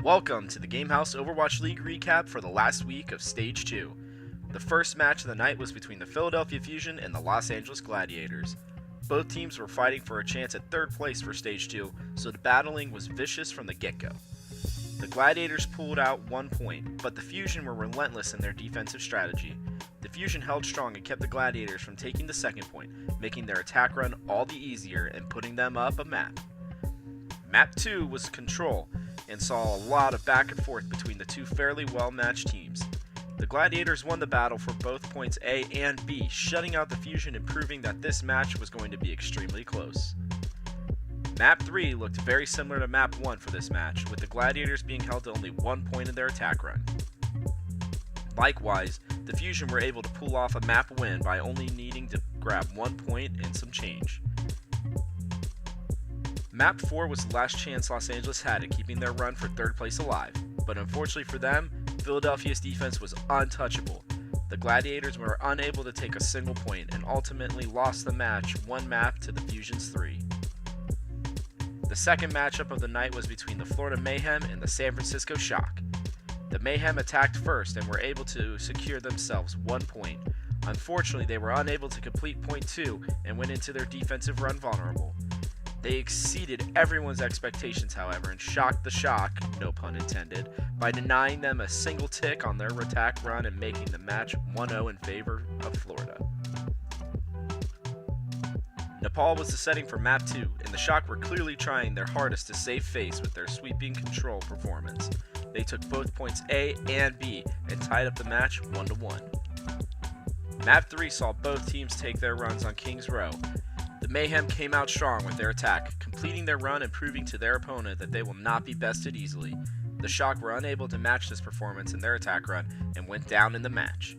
Welcome to the Gamehouse Overwatch League recap for the last week of Stage 2. The first match of the night was between the Philadelphia Fusion and the Los Angeles Gladiators. Both teams were fighting for a chance at third place for Stage 2, so the battling was vicious from the get-go. The Gladiators pulled out 1 point, but the Fusion were relentless in their defensive strategy. The Fusion held strong and kept the Gladiators from taking the second point, making their attack run all the easier and putting them up a map. Map 2 was Control, and saw a lot of back and forth between the two fairly well-matched teams. The Gladiators won the battle for both points A and B, shutting out the Fusion and proving that this match was going to be extremely close. Map 3 looked very similar to Map 1 for this match, with the Gladiators being held to only 1 point in their attack run. Likewise, the Fusion were able to pull off a map win by only needing to grab 1 point and some change. Map 4 was the last chance Los Angeles had at keeping their run for third place alive, but unfortunately for them, Philadelphia's defense was untouchable. The Gladiators were unable to take a single point and ultimately lost the match 1 map to the Fusion's 3. The second matchup of the night was between the Florida Mayhem and the San Francisco Shock. The Mayhem attacked first and were able to secure themselves 1 point. Unfortunately, they were unable to complete point 2 and went into their defensive run vulnerable. They exceeded everyone's expectations, however, and shocked the Shock, no pun intended, by denying them a single tick on their attack run and making the match 1-0 in favor of Florida. Nepal was the setting for Map 2, and the Shock were clearly trying their hardest to save face with their sweeping control performance. They took both points A and B and tied up the match 1-1. Map 3 saw both teams take their runs on King's Row. The Mayhem came out strong with their attack, completing their run and proving to their opponent that they will not be bested easily. The Shock were unable to match this performance in their attack run and went down in the match.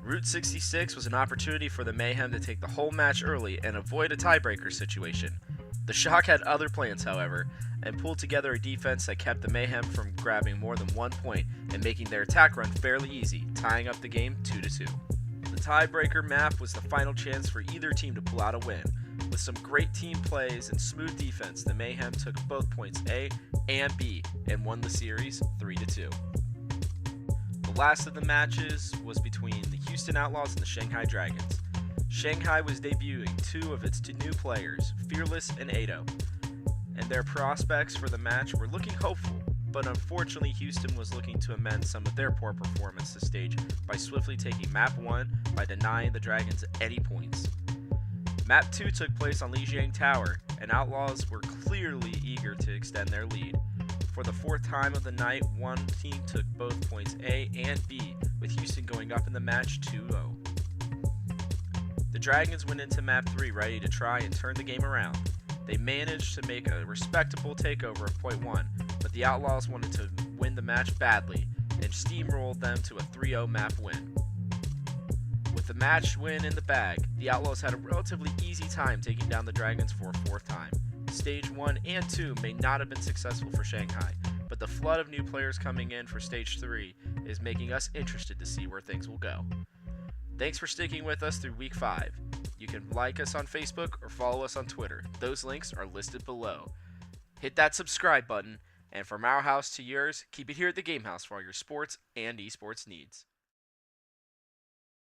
Route 66 was an opportunity for the Mayhem to take the whole match early and avoid a tiebreaker situation. The Shock had other plans, however, and pulled together a defense that kept the Mayhem from grabbing more than 1 point and making their attack run fairly easy, tying up the game 2-2. The tiebreaker map was the final chance for either team to pull out a win. With some great team plays and smooth defense, the Mayhem took both points A and B and won the series 3-2. The last of the matches was between the Houston Outlaws and the Shanghai Dragons. Shanghai was debuting 2 of its 2 new players, Fearless and Ado, and their prospects for the match were looking hopeful. But unfortunately, Houston was looking to amend some of their poor performance this stage by swiftly taking Map 1 by denying the Dragons any points. Map 2 took place on Lijiang Tower, and Outlaws were clearly eager to extend their lead. For the 4th time of the night, one team took both points A and B, with Houston going up in the match 2-0. The Dragons went into Map 3 ready to try and turn the game around. They managed to make a respectable takeover of point 1, but the Outlaws wanted to win the match badly and steamrolled them to a 3-0 map win. With the match win in the bag, the Outlaws had a relatively easy time taking down the Dragons for a 4th time. Stage 1 and 2 may not have been successful for Shanghai, but the flood of new players coming in for Stage 3 is making us interested to see where things will go. Thanks for sticking with us through Week 5. You can like us on Facebook or follow us on Twitter. Those links are listed below. Hit that subscribe button, and from our house to yours, keep it here at the Gamehouse for all your sports and esports needs.